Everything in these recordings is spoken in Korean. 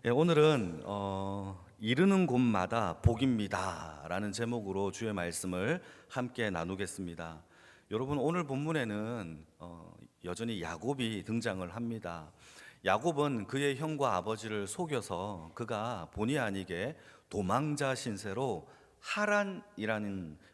오늘은 이르는 곳마다 복입니다 라는 제목으로 주의 말씀을 함께 나누겠습니다. 여러분, 오늘 본문에는 여전히 야곱이 등장을 합니다. 야곱은 그의 형과 아버지를 속여서 그가 본의 아니게 도망자 신세로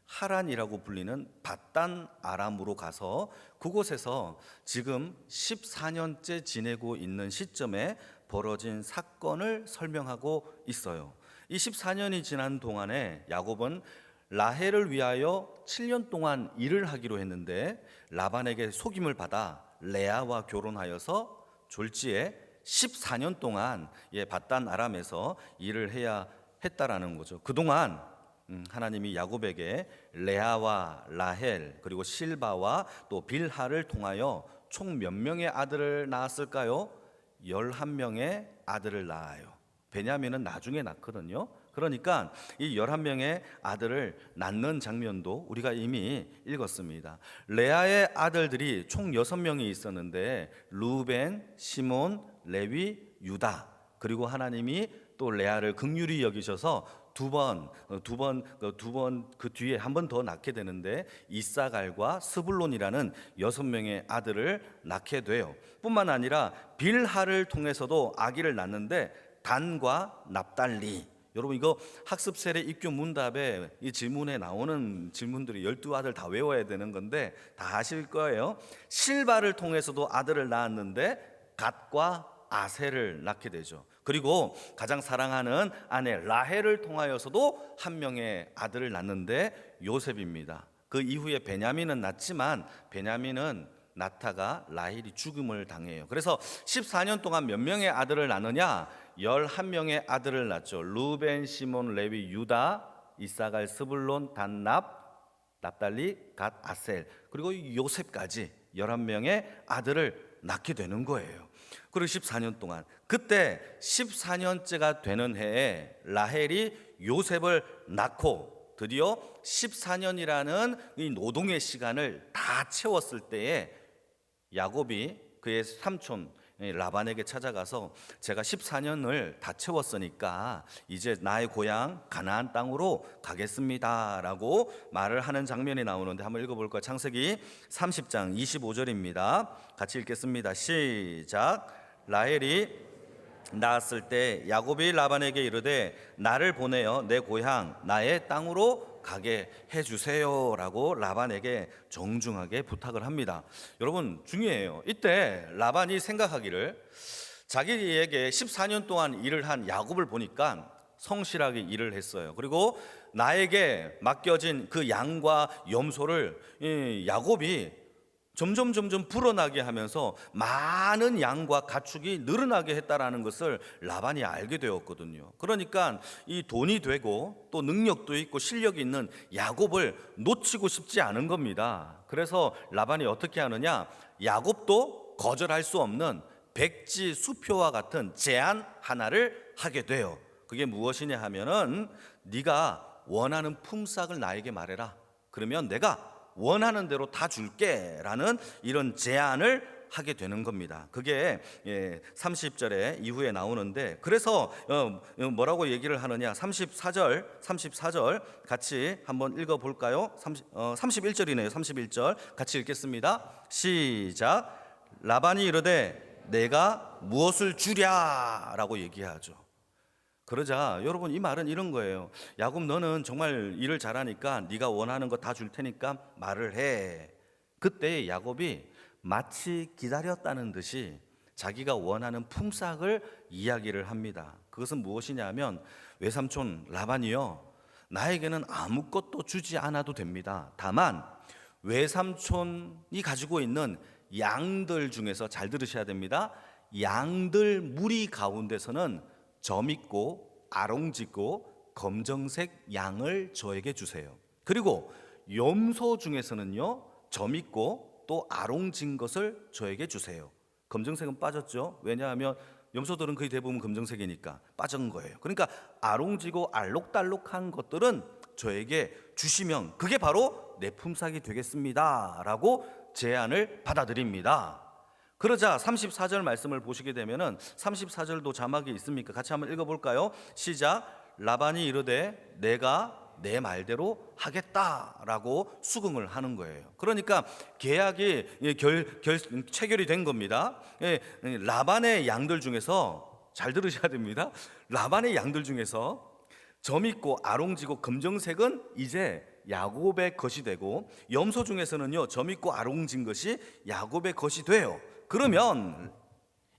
하란이라고 불리는 밧단 아람으로 가서 그곳에서 지금 14년째 지내고 있는 시점에 벌어진 사건을 설명하고 있어요. 이 14년이 지난 동안에 야곱은 라헬을 위하여 7년 동안 일을 하기로 했는데 라반에게 속임을 받아 레아와 결혼하여서 졸지에 14년 동안 밧단 아람에서 일을 해야 했다라는 거죠. 그동안 하나님이 야곱에게 레아와 라헬 그리고 실바와 또 빌하를 통하여 총 몇 명의 아들을 낳았을까요? 11명의 아들을 낳아요. 베냐민은 나중에 낳거든요. 그러니까 이 11명의 아들을 낳는 장면도 우리가 이미 읽었습니다. 레아의 아들들이 총 6명이 있었는데 루벤, 시몬, 레위, 유다. 그리고 하나님이 또 레아를 긍휼히 여기셔서 두 번 그 뒤에 한 번 더 낳게 되는데 이사갈과 스불론이라는 6명의 아들을 낳게 돼요. 뿐만 아니라 빌하를 통해서도 아기를 낳는데 단과 납달리. 여러분, 이거 학습 세례 입교 문답에 이 질문에 나오는 질문들이 12아들 다 외워야 되는 건데 다 아실 거예요. 실바를 통해서도 아들을 낳았는데 갓과 아셀을 낳게 되죠. 그리고 가장 사랑하는 아내 라헬을 통하여서도 한 명의 아들을 낳는데 요셉입니다. 그 이후에 베냐민은 낳지만 베냐민은 낳다가 라헬이 죽음을 당해요. 그래서 14년 동안 몇 명의 아들을 낳느냐? 11명의 아들을 낳죠. 루벤, 시몬, 레위, 유다, 이사갈, 스불론, 단, 납달리, 갓, 아셀, 그리고 요셉까지 11명의 아들을 낳게 되는 거예요. 그리고 14년 동안, 그때 14년째가 되는 해에 라헬이 요셉을 낳고 드디어 14년이라는 이 노동의 시간을 다 채웠을 때에 야곱이 그의 삼촌 라반에게 찾아가서 제가 14년을 다 채웠으니까 이제 나의 고향 가나안 땅으로 가겠습니다 라고 말을 하는 장면이 나오는데 한번 읽어볼까요? 창세기 30장 25절입니다. 같이 읽겠습니다. 시작. 라헬이 낳았을 때 야곱이 라반에게 이르되 나를 보내어 내 고향 나의 땅으로 가게 해주세요 라고 라반에게 정중하게 부탁을 합니다. 여러분, 중요해요. 이때 라반이 생각하기를 자기에게 14년 동안 일을 한 야곱을 보니까 성실하게 일을 했어요. 그리고 나에게 맡겨진 그 양과 염소를 야곱이 점점 불어나게 하면서 많은 양과 가축이 늘어나게 했다라는 것을 라반이 알게 되었거든요. 그러니까 이 돈이 되고 또 능력도 있고 실력이 있는 야곱을 놓치고 싶지 않은 겁니다. 그래서 라반이 어떻게 하느냐? 야곱도 거절할 수 없는 백지 수표와 같은 제안 하나를 하게 돼요. 그게 무엇이냐 하면은 네가 원하는 품삯을 나에게 말해라. 그러면 내가 원하는 대로 다 줄게 라는 이런 제안을 하게 되는 겁니다. 그게 30절에 이후에 나오는데, 그래서 뭐라고 얘기를 하느냐? 34절 같이 한번 읽어볼까요? 31절이네요. 31절 같이 읽겠습니다. 시작. 라반이 이르되 내가 무엇을 주랴 라고 얘기하죠. 그러자 여러분, 이 말은 이런 거예요. 야곱, 너는 정말 일을 잘하니까 네가 원하는 거 다 줄 테니까 말을 해. 그때 야곱이 마치 기다렸다는 듯이 자기가 원하는 품삯을 이야기를 합니다. 그것은 무엇이냐면, 외삼촌 라반이요, 나에게는 아무것도 주지 않아도 됩니다. 다만 외삼촌이 가지고 있는 양들 중에서, 잘 들으셔야 됩니다, 양들 무리 가운데서는 점 있고 아롱짓고 검정색 양을 저에게 주세요. 그리고 염소 중에서는요, 점 있고 또 아롱진 것을 저에게 주세요. 검정색은 빠졌죠. 왜냐하면 염소들은 거의 대부분 검정색이니까 빠진 거예요. 그러니까 아롱지고 알록달록한 것들은 저에게 주시면 그게 바로 내 품삯이 되겠습니다 라고 제안을 받아들입니다. 그러자 34절 말씀을 보시게 되면은 34절도 자막이 있습니까? 같이 한번 읽어볼까요? 시작. 라반이 이르되 내가 내 말대로 하겠다라고 수긍을 하는 거예요. 그러니까 계약이 체결이 된 겁니다. 라반의 양들 중에서 잘 들으셔야 됩니다. 라반의 양들 중에서 점 있고 아롱지고 검정색은 이제 야곱의 것이 되고, 염소 중에서는요 점 있고 아롱진 것이 야곱의 것이 돼요. 그러면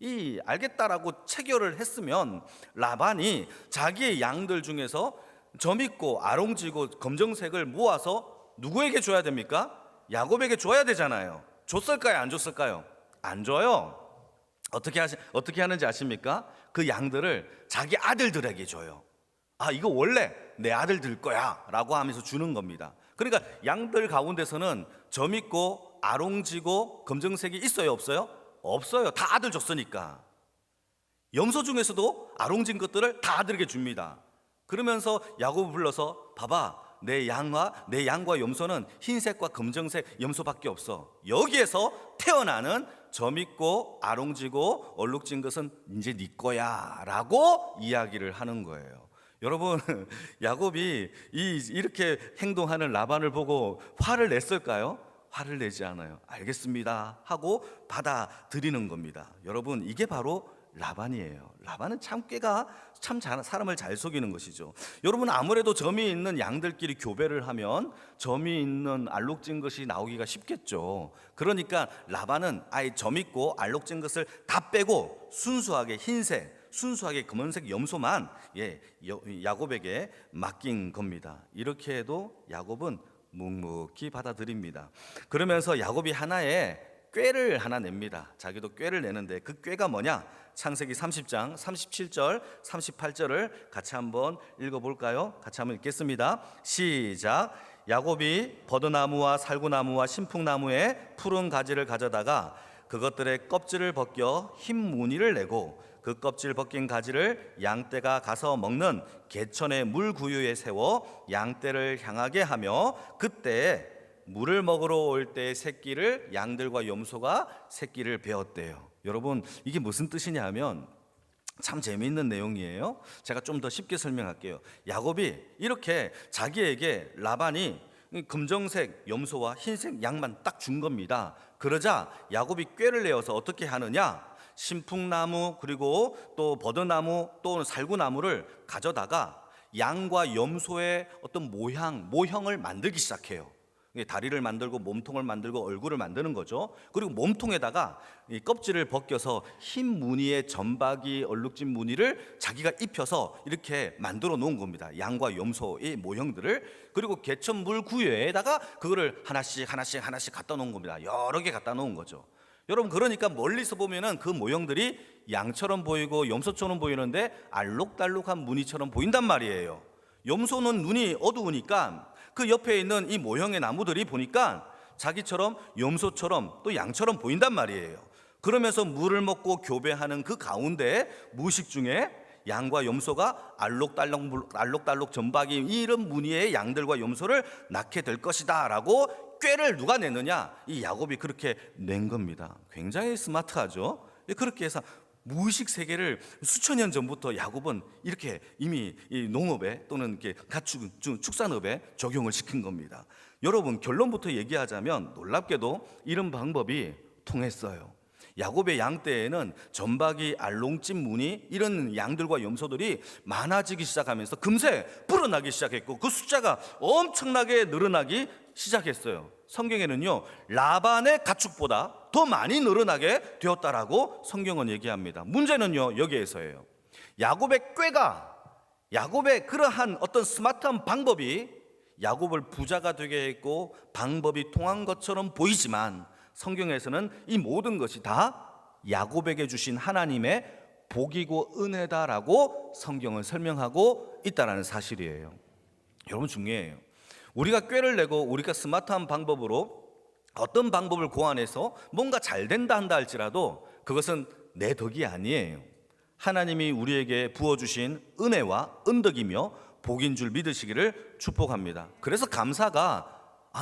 이 알겠다라고 체결을 했으면 라반이 자기의 양들 중에서 점 있고 아롱지고 검정색을 모아서 누구에게 줘야 됩니까? 야곱에게 줘야 되잖아요. 줬을까요? 안 줬을까요? 안 줘요. 어떻게 하는지 아십니까? 그 양들을 자기 아들들에게 줘요. 아, 이거 원래 내 아들들 거야 라고 하면서 주는 겁니다. 그러니까 양들 가운데서는 점 있고 아롱지고 검정색이 있어요, 없어요? 없어요. 다 아들 줬으니까. 염소 중에서도 아롱진 것들을 다 아들에게 줍니다. 그러면서 야곱을 불러서 봐봐, 내 양과 염소는 흰색과 검정색 염소밖에 없어. 여기에서 태어나는 점 있고 아롱지고 얼룩진 것은 이제 네 거야 라고 이야기를 하는 거예요. 여러분, 야곱이 이렇게 행동하는 라반을 보고 화를 냈을까요? 화를 내지 않아요. 알겠습니다 하고 받아들이는 겁니다. 여러분, 이게 바로 라반이에요. 라반은 참 사람을 잘 속이는 것이죠. 여러분, 아무래도 점이 있는 양들끼리 교배를 하면 점이 있는 알록진 것이 나오기가 쉽겠죠. 그러니까 라반은 아예 점 있고 알록진 것을 다 빼고 순수하게 흰색, 순수하게 검은색 염소만 야곱에게 맡긴 겁니다. 이렇게 해도 야곱은 묵묵히 받아들입니다. 그러면서 야곱이 하나의 꾀를 하나 냅니다. 자기도 꾀를 내는데 그 꾀가 뭐냐? 창세기 30장 37절 38절을 같이 한번 읽어볼까요? 같이 한번 읽겠습니다. 시작. 야곱이 버드나무와 살구나무와 신풍나무의 푸른 가지를 가져다가 그것들의 껍질을 벗겨 흰 무늬를 내고 그 껍질 벗긴 가지를 양떼가 가서 먹는 개천의 물구유에 세워 양떼를 향하게 하며 그때 물을 먹으러 올 때 새끼를 양들과 염소가 새끼를 베었대요. 여러분, 이게 무슨 뜻이냐 하면 참 재미있는 내용이에요. 제가 좀 더 쉽게 설명할게요. 야곱이 이렇게 자기에게 라반이 검정색 염소와 흰색 양만 딱 준 겁니다. 그러자 야곱이 꾀를 내어서 어떻게 하느냐? 신풍나무 그리고 또 버드나무 또 살구나무를 가져다가 양과 염소의 어떤 모형을 만들기 시작해요. 다리를 만들고 몸통을 만들고 얼굴을 만드는 거죠. 그리고 몸통에다가 이 껍질을 벗겨서 흰 무늬의 점박이 얼룩진 무늬를 자기가 입혀서 이렇게 만들어 놓은 겁니다. 양과 염소의 모형들을. 그리고 개천물 구유에다가 그거를 하나씩 갖다 놓은 겁니다. 여러 개 갖다 놓은 거죠. 여러분, 그러니까 멀리서 보면은 그 모형들이 양처럼 보이고 염소처럼 보이는데 알록달록한 무늬처럼 보인단 말이에요. 염소는 눈이 어두우니까 그 옆에 있는 이 모형의 나무들이 보니까 자기처럼 염소처럼 또 양처럼 보인단 말이에요. 그러면서 물을 먹고 교배하는 그 가운데 무식 중에 양과 염소가 알록달록 점박이 이런 무늬의 양들과 염소를 낳게 될 것이다 라고 꾀를 누가 냈느냐? 이 야곱이 그렇게 낸 겁니다. 굉장히 스마트하죠. 그렇게 해서 무의식 세계를 수천 년 전부터 야곱은 이렇게 이미 이 농업에 또는 이렇게 축산업에 적용을 시킨 겁니다. 여러분, 결론부터 얘기하자면 놀랍게도 이런 방법이 통했어요. 야곱의 양떼에는 점박이, 알롱찜 무늬 이런 양들과 염소들이 많아지기 시작하면서 금세 불어나기 시작했고 그 숫자가 엄청나게 늘어나기 시작했어요. 성경에는요, 라반의 가축보다 더 많이 늘어나게 되었다라고 성경은 얘기합니다. 문제는요, 여기에서예요. 야곱의 그러한 어떤 스마트한 방법이 야곱을 부자가 되게 했고 방법이 통한 것처럼 보이지만 성경에서는 이 모든 것이 다 야곱에게 주신 하나님의 복이고 은혜다라고 성경은 설명하고 있다는 사실이에요. 여러분, 중요해요. 우리가 꾀를 내고 우리가 스마트한 방법으로 어떤 방법을 고안해서 뭔가 잘 된다 한다 할지라도 그것은 내 덕이 아니에요. 하나님이 우리에게 부어주신 은혜와 은덕이며 복인 줄 믿으시기를 축복합니다. 그래서 감사가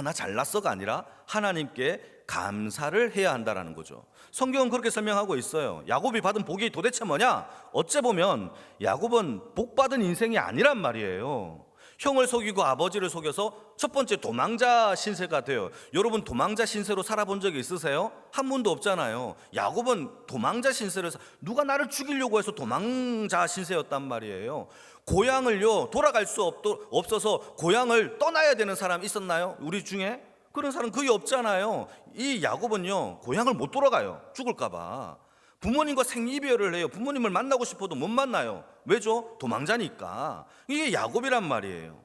나 잘났어가 아니라 하나님께 감사를 해야 한다라는 거죠. 성경은 그렇게 설명하고 있어요. 야곱이 받은 복이 도대체 뭐냐? 어째 보면 야곱은 복 받은 인생이 아니란 말이에요. 형을 속이고 아버지를 속여서 첫 번째 도망자 신세가 돼요. 여러분 도망자 신세로 살아본 적이 있으세요? 한 번도 없잖아요. 야곱은 도망자 신세를 누가 나를 죽이려고 해서 도망자 신세였단 말이에요. 고향을요 돌아갈 수 없어서 고향을 떠나야 되는 사람 있었나요? 우리 중에? 그런 사람 거의 없잖아요. 이 야곱은요 고향을 못 돌아가요. 죽을까 봐. 부모님과 생이별을 해요. 부모님을 만나고 싶어도 못 만나요. 왜죠? 도망자니까. 이게 야곱이란 말이에요.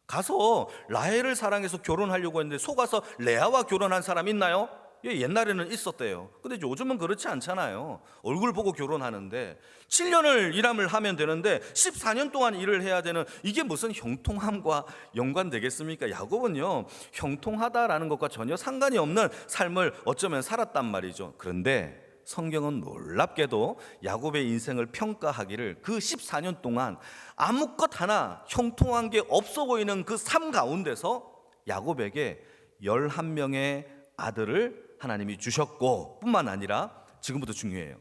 가서 라헬을 사랑해서 결혼하려고 했는데 속아서 레아와 결혼한 사람 있나요? 예, 옛날에는 있었대요. 근데 요즘은 그렇지 않잖아요. 얼굴 보고 결혼하는데 7년을 일함을 하면 되는데 14년 동안 일을 해야 되는, 이게 무슨 형통함과 연관되겠습니까? 야곱은요 형통하다라는 것과 전혀 상관이 없는 삶을 어쩌면 살았단 말이죠. 그런데 성경은 놀랍게도 야곱의 인생을 평가하기를 그 14년 동안 아무것 하나 형통한 게 없어 보이는 그 삶 가운데서 야곱에게 11명의 아들을 하나님이 주셨고, 뿐만 아니라 지금부터 중요해요.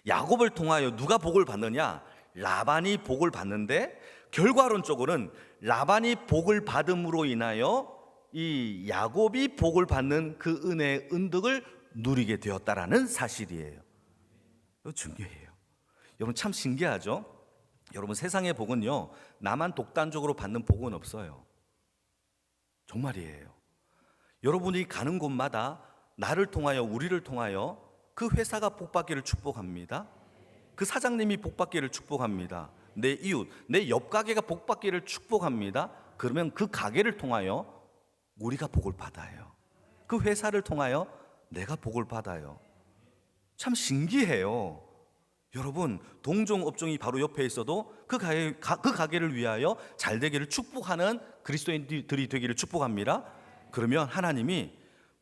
야곱을 통하여 누가 복을 받느냐? 라반이 복을 받는데, 결과론적으로는 라반이 복을 받음으로 인하여 이 야곱이 복을 받는 그 은혜의 은덕을 누리게 되었다라는 사실이에요. 이거 중요해요. 여러분 참 신기하죠? 여러분 세상의 복은요 나만 독단적으로 받는 복은 없어요. 정말이에요. 여러분이 가는 곳마다 나를 통하여, 우리를 통하여 그 회사가 복받기를 축복합니다. 그 사장님이 복받기를 축복합니다. 내 이웃, 내 옆 가게가 복받기를 축복합니다. 그러면 그 가게를 통하여 우리가 복을 받아요. 그 회사를 통하여 내가 복을 받아요. 참 신기해요. 여러분 동종 업종이 바로 옆에 있어도 그 가게를 위하여 잘 되기를 축복하는 그리스도인들이 되기를 축복합니다. 그러면 하나님이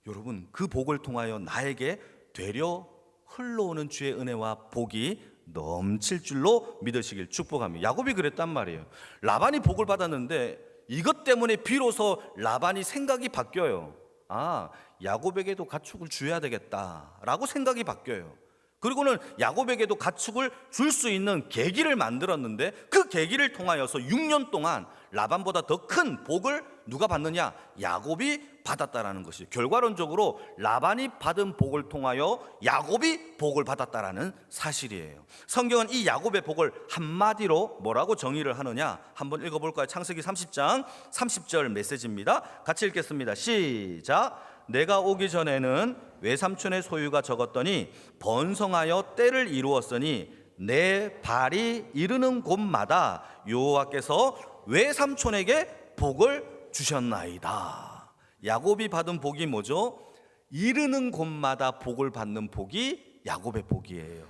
여러분 그 복을 통하여 나에게 되려 흘러오는 주의 은혜와 복이 넘칠 줄로 믿으시길 축복합니다. 야곱이 그랬단 말이에요. 라반이 복을 받았는데 이것 때문에 비로소 라반이 생각이 바뀌어요. 아, 야곱에게도 가축을 줘야 되겠다라고 생각이 바뀌어요. 그리고는 야곱에게도 가축을 줄 수 있는 계기를 만들었는데, 그 계기를 통하여서 6년 동안 라반보다 더 큰 복을 누가 받느냐? 야곱이 받았다라는 것이, 결과론적으로 라반이 받은 복을 통하여 야곱이 복을 받았다라는 사실이에요. 성경은 이 야곱의 복을 한마디로 뭐라고 정의를 하느냐? 한번 읽어볼까요? 창세기 30장 30절 메시지입니다. 같이 읽겠습니다. 시작. 내가 오기 전에는 외삼촌의 소유가 적었더니 번성하여 때를 이루었으니 내 발이 이르는 곳마다 여호와께서 외삼촌에게 복을 주셨나이다. 야곱이 받은 복이 뭐죠? 이르는 곳마다 복을 받는 복이 야곱의 복이에요.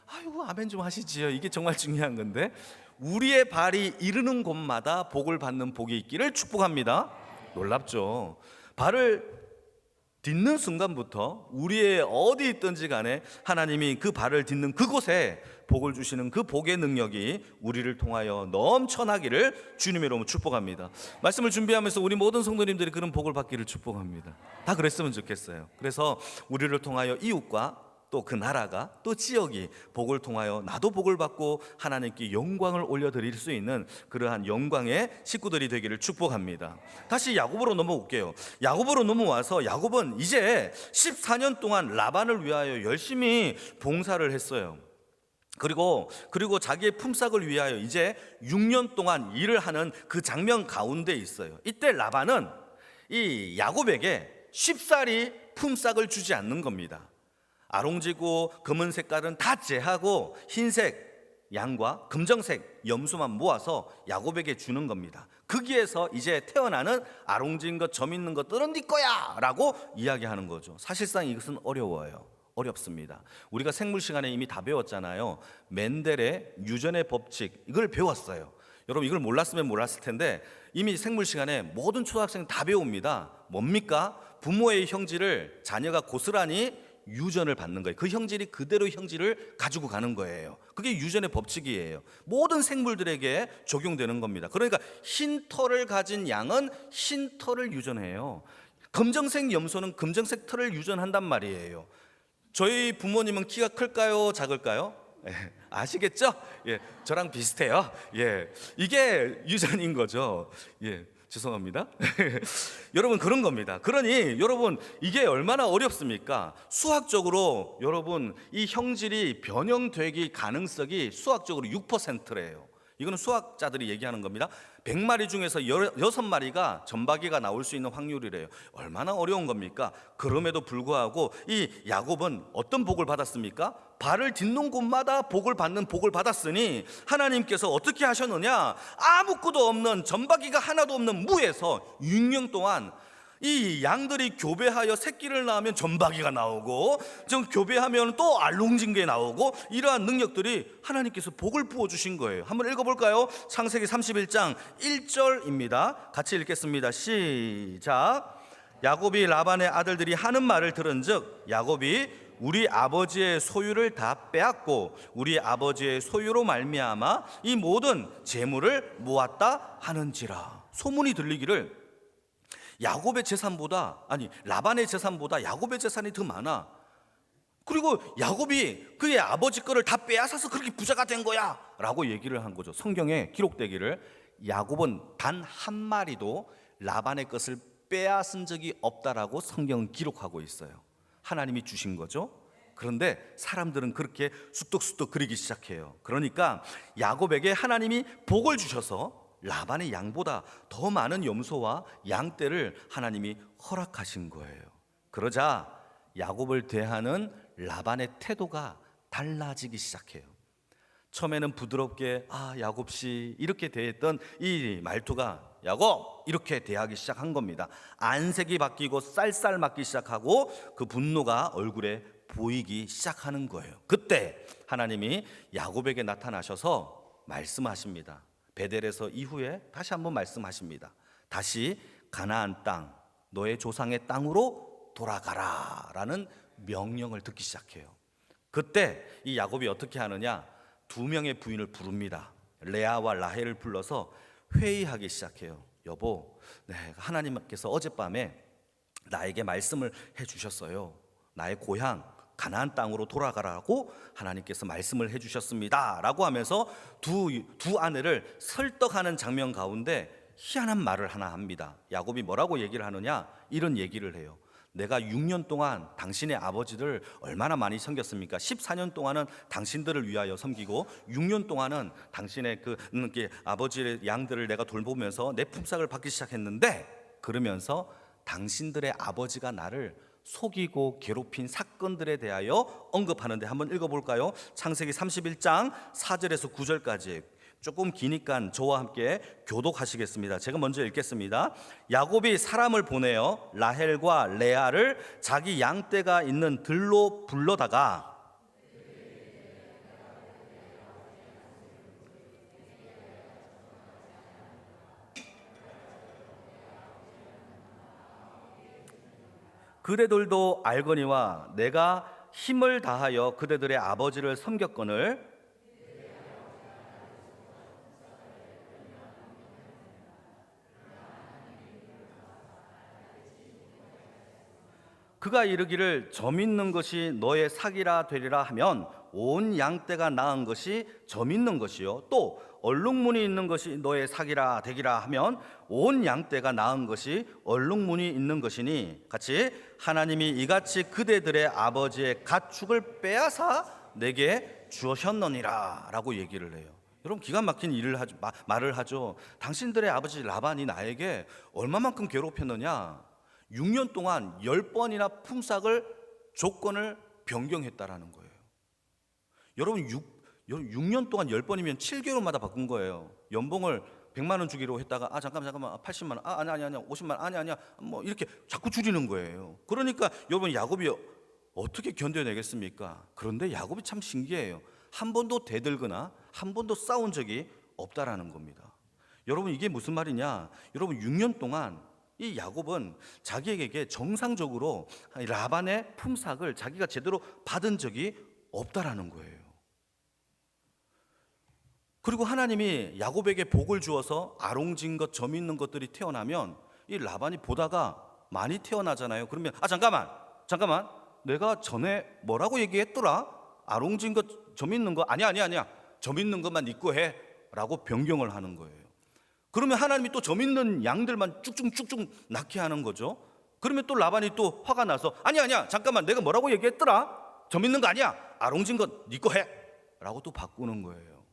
아이고 아멘 좀 하시지요. 이게 정말 중요한 건데, 우리의 발이 이르는 곳마다 복을 받는 복이 있기를 축복합니다. 놀랍죠? 발을 딛는 순간부터 우리의 어디 있든지 간에 하나님이 그 발을 딛는 그곳에 복을 주시는 그 복의 능력이 우리를 통하여 넘쳐나기를 주님의 이름으로 축복합니다. 말씀을 준비하면서 우리 모든 성도님들이 그런 복을 받기를 축복합니다. 다 그랬으면 좋겠어요. 그래서 우리를 통하여 이웃과 또 그 나라가, 또 지역이 복을 통하여 나도 복을 받고 하나님께 영광을 올려드릴 수 있는 그러한 영광의 식구들이 되기를 축복합니다. 다시 야곱으로 넘어올게요. 야곱으로 넘어와서 야곱은 이제 14년 동안 라반을 위하여 열심히 봉사를 했어요. 그리고 자기의 품삯을 위하여 이제 6년 동안 일을 하는 그 장면 가운데 있어요. 이때 라반은 이 야곱에게 쉽사리 품삯을 주지 않는 겁니다. 아롱지고 금은 색깔은 다 제하고 흰색 양과 금정색 염소만 모아서 야곱에게 주는 겁니다. 거기에서 이제 태어나는 아롱진 것, 점 있는 것들은 네 거야 라고 이야기하는 거죠. 사실상 이것은 어렵습니다. 우리가 생물 시간에 이미 다 배웠잖아요. 멘델의 유전의 법칙, 이걸 배웠어요. 여러분 이걸 몰랐으면 몰랐을 텐데 이미 생물 시간에 모든 초등학생 다 배웁니다. 뭡니까? 부모의 형질을 자녀가 고스란히 유전을 받는 거예요. 그 형질이 그대로 형질을 가지고 가는 거예요. 그게 유전의 법칙이에요. 모든 생물들에게 적용되는 겁니다. 그러니까 흰 털을 가진 양은 흰 털을 유전해요. 검정색 염소는 검정색 털을 유전한단 말이에요. 저희 부모님은 키가 클까요? 작을까요? 아시겠죠? 저랑 비슷해요. 이게 유전인 거죠. 죄송합니다. 여러분, 그런 겁니다. 그러니 여러분, 이게 얼마나 어렵습니까? 수학적으로 여러분, 이 형질이 변형되기 가능성이 수학적으로 6%래요. 이거는 수학자들이 얘기하는 겁니다. 100마리 중에서 6마리가 점박이가 나올 수 있는 확률이래요. 얼마나 어려운 겁니까? 그럼에도 불구하고 이 야곱은 어떤 복을 받았습니까? 발을 딛는 곳마다 복을 받았으니 하나님께서 어떻게 하셨느냐? 아무것도 없는, 점박이가 하나도 없는 무에서 6년 동안 이 양들이 교배하여 새끼를 낳으면 점박이가 나오고, 좀 교배하면 또 알롱진게 나오고, 이러한 능력들이 하나님께서 복을 부어주신 거예요. 한번 읽어볼까요? 창세기 31장 1절입니다. 같이 읽겠습니다. 시작. 야곱이 라반의 아들들이 하는 말을 들은즉 야곱이 우리 아버지의 소유를 다 빼앗고 우리 아버지의 소유로 말미암아 이 모든 재물을 모았다 하는지라. 소문이 들리기를 라반의 재산보다 야곱의 재산이 더 많아. 그리고 야곱이 그의 아버지 거를 다 빼앗아서 그렇게 부자가 된 거야 라고 얘기를 한 거죠. 성경에 기록되기를 야곱은 단 한 마리도 라반의 것을 빼앗은 적이 없다라고 성경은 기록하고 있어요. 하나님이 주신 거죠. 그런데 사람들은 그렇게 쑥덕쑥덕 그리기 시작해요. 그러니까 야곱에게 하나님이 복을 주셔서 라반의 양보다 더 많은 염소와 양떼를 하나님이 허락하신 거예요. 그러자 야곱을 대하는 라반의 태도가 달라지기 시작해요. 처음에는 부드럽게 야곱씨 이렇게 대했던 이 말투가 야곱 이렇게 대하기 시작한 겁니다. 안색이 바뀌고 쌀쌀 맞기 시작하고 그 분노가 얼굴에 보이기 시작하는 거예요. 그때 하나님이 야곱에게 나타나셔서 말씀하십니다. 베델에서 이후에 다시 한번 말씀하십니다. 다시 가나안 땅, 너의 조상의 땅으로 돌아가라 라는 명령을 듣기 시작해요. 그때 이 야곱이 어떻게 하느냐? 2명의 부인을 부릅니다. 레아와 라헬을 불러서 회의하기 시작해요. 여보, 하나님께서 어젯밤에 나에게 말씀을 해주셨어요. 나의 고향 가나안 땅으로 돌아가라고 하나님께서 말씀을 해주셨습니다 라고 하면서 두 아내를 설득하는 장면 가운데 희한한 말을 하나 합니다. 야곱이 뭐라고 얘기를 하느냐? 이런 얘기를 해요. 내가 6년 동안 당신의 아버지를 얼마나 많이 섬겼습니까? 14년 동안은 당신들을 위하여 섬기고 6년 동안은 당신의 그 아버지의 양들을 내가 돌보면서 내 품삯을 받기 시작했는데, 그러면서 당신들의 아버지가 나를 속이고 괴롭힌 사건들에 대하여 언급하는데 한번 읽어볼까요? 창세기 31장 4절에서 9절까지 조금 기니까 저와 함께 교독하시겠습니다. 제가 먼저 읽겠습니다. 야곱이 사람을 보내어 라헬과 레아를 자기 양떼가 있는 들로 불러다가 그대들도 알거니와 내가 힘을 다하여 그대들의 아버지를 섬겼거늘 그가 이르기를 점 있는 것이 너의 사기라 되리라 하면 온 양떼가 낳은 것이 점 있는 것이요 또 얼룩무늬 있는 것이 너의 사기라 되기라 하면 온 양떼가 낳은 것이 얼룩무늬 있는 것이니 같이 하나님이 이같이 그대들의 아버지의 가축을 빼앗아 내게 주셨느니라 라고 얘기를 해요. 여러분, 기가 막힌 말을 하죠. 당신들의 아버지 라반이 나에게 얼마만큼 괴롭혔느냐? 6년 동안 10번이나 품삯을 조건을 변경했다라는 거예요. 여러분, 6년 동안 10번이면 7개월마다 바꾼 거예요. 연봉을 100만 원 주기로 했다가 잠깐만 80만 원 아니야 50만 원 아니야 뭐 이렇게 자꾸 줄이는 거예요. 그러니까 여러분, 야곱이 어떻게 견뎌내겠습니까? 그런데 야곱이 참 신기해요. 한 번도 대들거나 한 번도 싸운 적이 없다라는 겁니다. 여러분, 이게 무슨 말이냐? 여러분, 6년 동안 이 야곱은 자기에게 정상적으로 라반의 품삯을 자기가 제대로 받은 적이 없다라는 거예요. 그리고 하나님이 야곱에게 복을 주어서 아롱진 것, 점 있는 것들이 태어나면 이 라반이 보다가 많이 태어나잖아요. 그러면 잠깐만 내가 전에 뭐라고 얘기했더라? 아롱진 것, 점 있는 거 아니야 점 있는 것만 잊고 해 라고 변경을 하는 거예요. 그러면 하나님이 또 점 있는 양들만 쭉쭉 낳게 하는 거죠. 그러면 또 라반이 또 화가 나서 아니야 잠깐만 내가 뭐라고 얘기했더라? 점 있는 거 아니야, 아롱진 것 네 거 해 라고 또 바꾸는 거예요.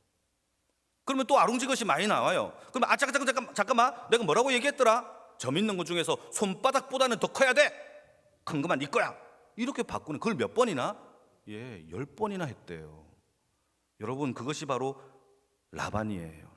그러면 또 아롱진 것이 많이 나와요. 그러면 잠깐만 내가 뭐라고 얘기했더라? 점 있는 것 중에서 손바닥보다는 더 커야 돼, 큰 것만 네 거야, 이렇게 바꾸는, 그걸 몇 번이나? 10번이나 했대요. 여러분, 그것이 바로 라반이에요.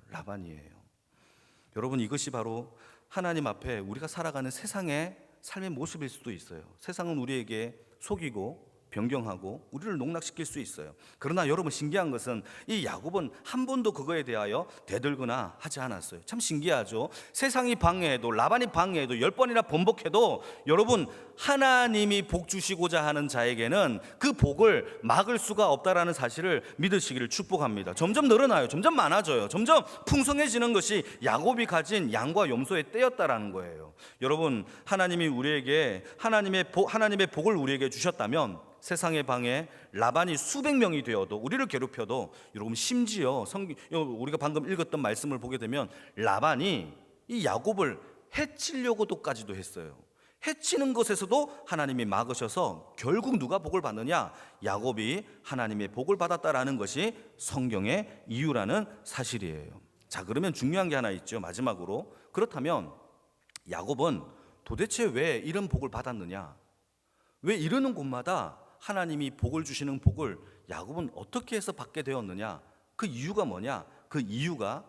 여러분, 이것이 바로 하나님 앞에 우리가 살아가는 세상의 삶의 모습일 수도 있어요. 세상은 우리에게 속이고 변경하고 우리를 농락시킬 수 있어요. 그러나 여러분, 신기한 것은 이 야곱은 한 번도 그거에 대하여 대들거나 하지 않았어요. 참 신기하죠. 세상이 방해해도, 라반이 방해해도, 10번이나 번복해도 여러분, 하나님이 복 주시고자 하는 자에게는 그 복을 막을 수가 없다라는 사실을 믿으시기를 축복합니다. 점점 늘어나요. 점점 많아져요. 점점 풍성해지는 것이 야곱이 가진 양과 염소의 때였다라는 거예요. 여러분, 하나님이 우리에게 하나님의 복을 우리에게 주셨다면 세상의 방에 라반이 수백 명이 되어도, 우리를 괴롭혀도, 여러분 심지어 우리가 방금 읽었던 말씀을 보게 되면 라반이 이 야곱을 해치려고도까지도 했어요. 해치는 것에서도 하나님이 막으셔서 결국 누가 복을 받느냐? 야곱이 하나님의 복을 받았다라는 것이 성경의 이유라는 사실이에요. 자, 그러면 중요한 게 하나 있죠. 마지막으로, 그렇다면 야곱은 도대체 왜 이런 복을 받았느냐? 왜 이러는 곳마다 하나님이 복을 주시는 복을 야곱은 어떻게 해서 받게 되었느냐? 그 이유가 뭐냐? 그 이유가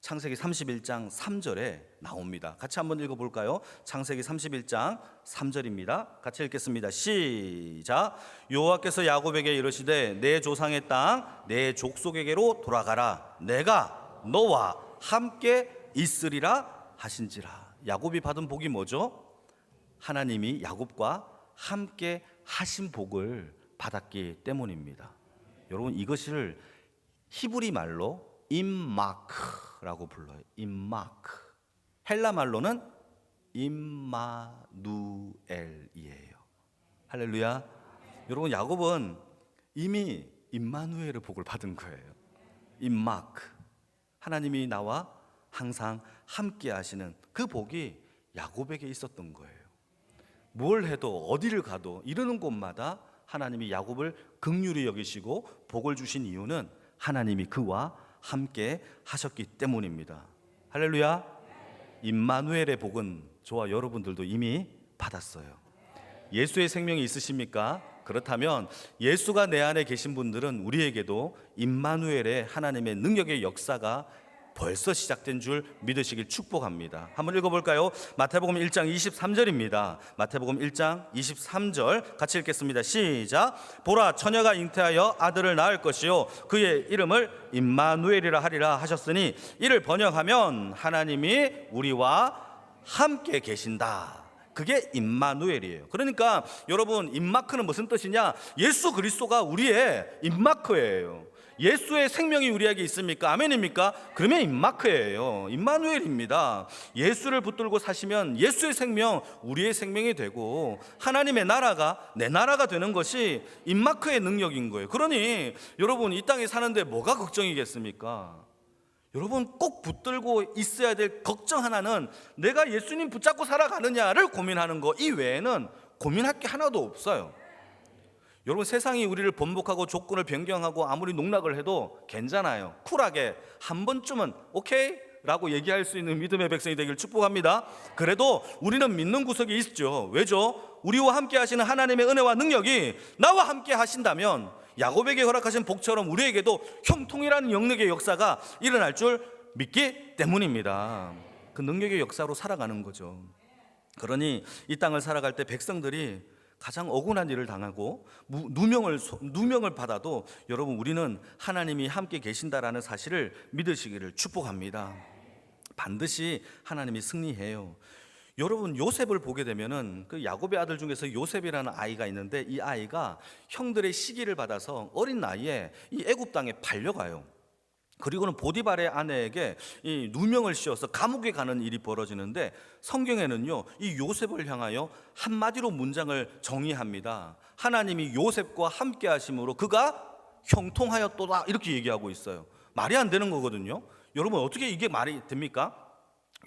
창세기 31장 3절에 나옵니다. 같이 한번 읽어볼까요? 창세기 31장 3절입니다. 같이 읽겠습니다. 시작. 여호와께서 야곱에게 이르시되 내 조상의 땅 내 족속에게로 돌아가라. 내가 너와 함께 있으리라 하신지라. 야곱이 받은 복이 뭐죠? 하나님이 야곱과 함께 하신 복을 받았기 때문입니다. 여러분, 이것을 히브리 말로 임마크라고 불러요. 임마크. 헬라 말로는 임마누엘이에요. 할렐루야. 여러분, 야곱은 이미 임마누엘의 복을 받은 거예요. 임마크. 하나님이 나와 항상 함께 하시는 그 복이 야곱에게 있었던 거예요. 뭘 해도, 어디를 가도, 이르는 곳마다 하나님이 야곱을 긍휼히 여기시고 복을 주신 이유는 하나님이 그와 함께 하셨기 때문입니다. 할렐루야. 임마누엘의 복은 저와 여러분들도 이미 받았어요. 예수의 생명이 있으십니까? 그렇다면 예수가 내 안에 계신 분들은 우리에게도 임마누엘의 하나님의 능력의 역사가 벌써 시작된 줄 믿으시길 축복합니다. 한번 읽어볼까요? 마태복음 1장 23절입니다. 마태복음 1장 23절 같이 읽겠습니다. 시작. 보라, 처녀가 잉태하여 아들을 낳을 것이요 그의 이름을 임마누엘이라 하리라 하셨으니 이를 번역하면 하나님이 우리와 함께 계신다. 그게 임마누엘이에요. 그러니까 여러분, 임마크는 무슨 뜻이냐? 예수 그리스도가 우리의 임마크예요. 예수의 생명이 우리에게 있습니까? 아멘입니까? 그러면 임마크예요. 임마누엘입니다. 예수를 붙들고 사시면 예수의 생명 우리의 생명이 되고 하나님의 나라가 내 나라가 되는 것이 임마크의 능력인 거예요. 그러니 여러분, 이 땅에 사는데 뭐가 걱정이겠습니까? 여러분, 꼭 붙들고 있어야 될 걱정 하나는 내가 예수님 붙잡고 살아가느냐를 고민하는 거 이외에는 고민할 게 하나도 없어요. 여러분, 세상이 우리를 번복하고 조건을 변경하고 아무리 농락을 해도 괜찮아요. 쿨하게 한 번쯤은 오케이? 라고 얘기할 수 있는 믿음의 백성이 되길 축복합니다. 그래도 우리는 믿는 구석이 있죠. 왜죠? 우리와 함께 하시는 하나님의 은혜와 능력이 나와 함께 하신다면 야곱에게 허락하신 복처럼 우리에게도 형통이라는 영역의 역사가 일어날 줄 믿기 때문입니다. 그 능력의 역사로 살아가는 거죠. 그러니 이 땅을 살아갈 때 백성들이 가장 억울한 일을 당하고 누명을 받아도 여러분, 우리는 하나님이 함께 계신다라는 사실을 믿으시기를 축복합니다. 반드시 하나님이 승리해요. 여러분, 요셉을 보게 되면은 그 야곱의 아들 중에서 요셉이라는 아이가 있는데 이 아이가 형들의 시기를 받아서 어린 나이에 이 애굽 땅에 팔려가요. 그리고는 보디발의 아내에게 이 누명을 씌워서 감옥에 가는 일이 벌어지는데, 성경에는요 이 요셉을 향하여 한마디로 문장을 정의합니다. 하나님이 요셉과 함께 하심으로 그가 형통하였도다, 이렇게 얘기하고 있어요. 말이 안 되는 거거든요. 여러분, 어떻게 이게 말이 됩니까?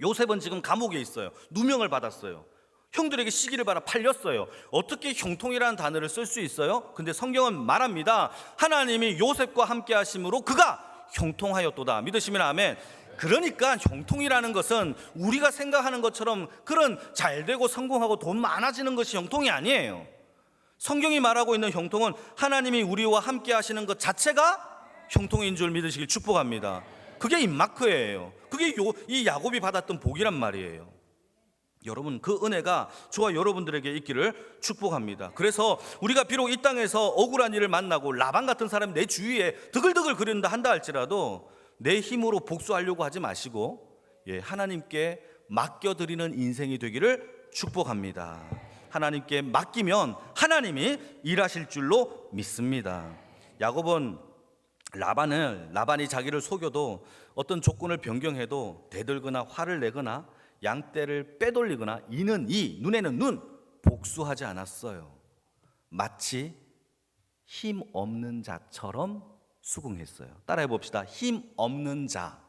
요셉은 지금 감옥에 있어요. 누명을 받았어요. 형들에게 시기를 받아 팔렸어요. 어떻게 형통이라는 단어를 쓸 수 있어요? 근데 성경은 말합니다. 하나님이 요셉과 함께 하심으로 그가 형통하였도다. 믿으시면 아멘. 그러니까 형통이라는 것은 우리가 생각하는 것처럼 그런 잘되고 성공하고 돈 많아지는 것이 형통이 아니에요. 성경이 말하고 있는 형통은 하나님이 우리와 함께 하시는 것 자체가 형통인 줄 믿으시길 축복합니다. 그게 임마크예요. 그게 이 야곱이 받았던 복이란 말이에요. 여러분, 그 은혜가 저와 여러분들에게 있기를 축복합니다. 그래서 우리가 비록 이 땅에서 억울한 일을 만나고 라반 같은 사람이 내 주위에 드글드글 그린다 한다 할지라도 내 힘으로 복수하려고 하지 마시고 하나님께 맡겨드리는 인생이 되기를 축복합니다. 하나님께 맡기면 하나님이 일하실 줄로 믿습니다. 야곱은 라반이 자기를 속여도 어떤 조건을 변경해도 대들거나 화를 내거나 양떼를 빼돌리거나 이는 이 눈에는 눈 복수하지 않았어요. 마치 힘 없는 자처럼 수긍했어요. 따라해 봅시다. 힘 없는 자,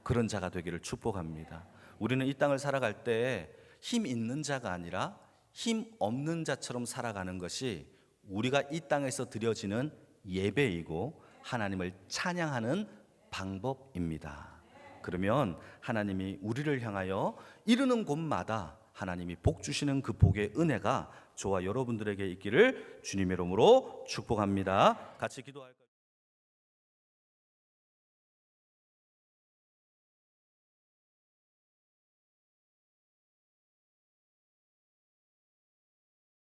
그런 자가 되기를 축복합니다. 우리는 이 땅을 살아갈 때 힘 있는 자가 아니라 힘 없는 자처럼 살아가는 것이 우리가 이 땅에서 드려지는 예배이고 하나님을 찬양하는 방법입니다. 그러면 하나님이 우리를 향하여 이르는 곳마다 하나님이 복 주시는 그 복의 은혜가 저와 여러분들에게 있기를 주님의 이름으로 축복합니다. 같이 기도할까요?